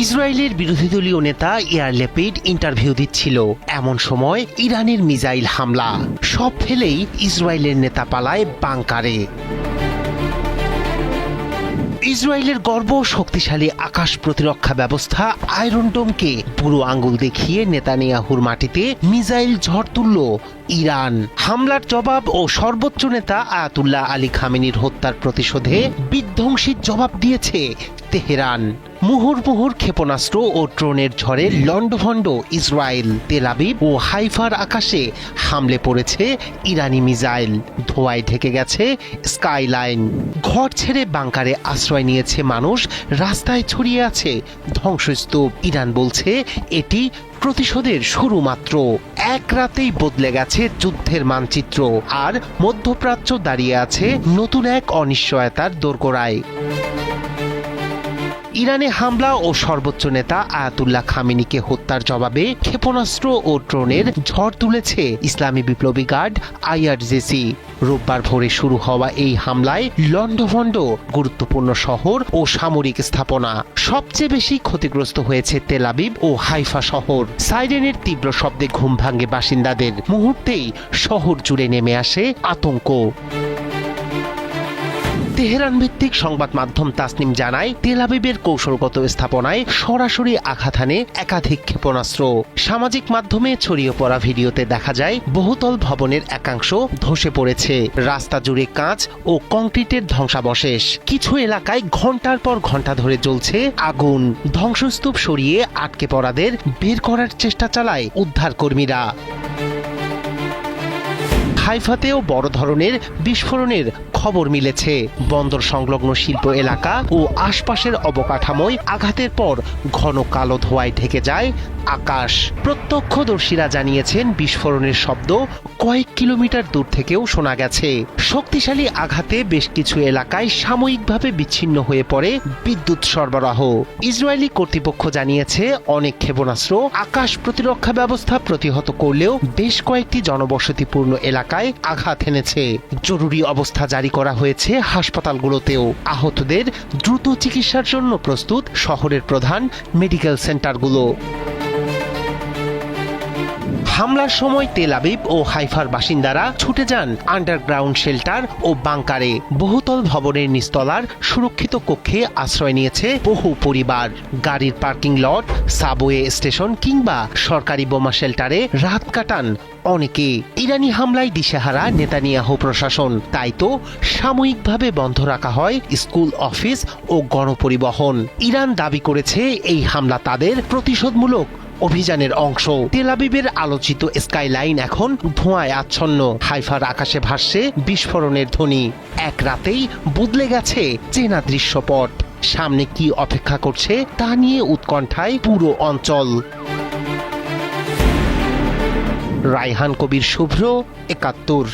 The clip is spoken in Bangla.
ইসরায়েলের বিরোধী দলীয় নেতা ইয়ার লেপিড ইন্টারভিউ দিচ্ছিল এমন সময় ইরানের মিসাইল হামলা, সব ফেলেই ইসরায়েলের নেতা পালায় বাংকারে। ইসরায়েলের গর্ব শক্তিশালী আকাশ প্রতিরক্ষা ব্যবস্থা আয়রন ডোমকে বুড়ো আঙ্গুল দেখিয়ে নেতানিয়াহুর মাটিতে মিসাইল ঝড় তুলল ইরান। হামলার জবাব ও সর্বোচ্চ নেতা আয়াতুল্লাহ আলী খামেনির হত্যার প্রতিশোধে বিধ্বংসী জবাব দিয়েছে তেহরান। মুহুর্মুহুর ক্ষেপণাস্ত্র ও ড্রোনের ঝড়ে লন্ডভন্ড ইসরায়েল। তেল আবিব ও হাইফার আকাশে হামলে পড়েছে ইরানি মিসাইল, ধোঁয়ায় ঢেকে গেছে স্কাইলাইন। ঘর ছেড়ে বাংকারে আশ্রয় নিয়েছে মানুষ, রাস্তায় ছড়িয়ে আছে ধ্বংসস্তূপ। ইরান বলছে এটি প্রতিশোধের শুরু মাত্র। এক রাতেই বদলে গেছে যুদ্ধের মানচিত্র, আর মধ্যপ্রাচ্য দাঁড়িয়ে আছে নতুন এক অনিশ্চয়তার দোরগোড়ায়। ইরানে হামলা ও সর্বোচ্চ নেতা আয়াতুল্লাহ খামেনিকে হত্যার জবাবে ক্ষেপণাস্ত্র ও ড্রোনের ঝড় তুলেছে ইসলামী বিপ্লবী গার্ড IRGC। রোববার ভোরে শুরু হওয়া এই হামলায় লন্ডভন্ড গুরুত্বপূর্ণ শহর ও সামরিক স্থাপনা। সবচেয়ে বেশি ক্ষতিগ্রস্ত হয়েছে তেল আবিব ও হাইফা শহর। সাইরেনের তীব্র শব্দে ঘুম ভাঙে বাসিন্দাদের। মুহূর্তেই শহর জুড়ে নেমে আসে আতঙ্ক। তেহরান ভিত্তিক সংবাদ মাধ্যম তাসনিম জানায়, তেল আবিবের কৌশলগত স্থাপনায় সরাসরি আঘাত হানে একাধিক ক্ষেপণাস্ত্র। সামাজিক মাধ্যমে ছড়িয়ে পড়া ভিডিওতে দেখা যায় বহুতল ভবনের একাংশ ধসে পড়েছে, রাস্তা জুড়ে কাঁচ ও কংক্রিটের ধ্বংসাবশেষ। কিছু এলাকায় ঘন্টার পর ঘন্টা ধরে জ্বলছে আগুন। ধ্বংসস্তূপ সরিয়ে আটকে পড়াদের বের করার চেষ্টা চালায় উদ্ধার কর্মীরা। হাইফাতেও বড় ধরনের বিস্ফোরণের খবর মিলেছে। বন্দর সংলগ্ন শিল্প এলাকা ও আশপাশের অবকাঠামোয় আঘাতের পর ঘন কালো ধোঁয়ায় ঢেকে যায় আকাশ। প্রত্যক্ষদর্শীরা জানিয়েছেন বিস্ফোরণের শব্দ কয়েক কিলোমিটার দূর থেকেও শোনা গেছে। শক্তিশালী আঘাতে বেশ কিছু এলাকায় সাময়িকভাবে বিচ্ছিন্ন হয়ে পড়ে বিদ্যুৎ সরবরাহ। ইসরায়েলি কর্তৃপক্ষ জানিয়েছে অনেক ক্ষেপণাস্ত্র আকাশ প্রতিরক্ষা ব্যবস্থা প্রতিহত করলেও বেশ কয়েকটি জনবসতিপূর্ণ এলাকায় আঘাত এনেছে। জরুরি অবস্থা জারি করা হয়েছে হাসপাতালগুলোতেও। আহতদের দ্রুত চিকিৎসার জন্য প্রস্তুত শহরের প্রধান মেডিকেল সেন্টারগুলো। হামলার সময় তেল আবিব ও হাইফার বাসিন্দারা ছুটে যান আন্ডারগ্রাউন্ড শেল্টার ও বাংকারে। বহুতল ভবনের নিচতলার সুরক্ষিত কক্ষে আশ্রয় নিয়েছে বহু পরিবার। গাড়ির পার্কিং লট, সাবওয়ে স্টেশন কিংবা সরকারি বোমা শেল্টারে রাত কাটান অনেকে। ইরানি হামলায় দিশেহারা নেতানিয়াহু প্রশাসন, তাই তো সাময়িকভাবে বন্ধ রাখা হয় স্কুল, অফিস ও গণপরিবহন। ইরান দাবি করেছে এই হামলা তাদের প্রতিশোধমূলক অভিযানের অংশ। তেল আবিবের আলোচিত স্কাইলাইন এখন ধোঁয়ায় আচ্ছন্ন। হাইফার আকাশে ভাসছে বিস্ফোরণের ধ্বনি। এক রাতেই বদলে গেছে চেনা দৃশ্যপট। সামনে কি অপেক্ষা করছে তা নিয়ে উৎকণ্ঠায় পুরো অঞ্চল। রায়হান কবির, শুভ্র, ৭১।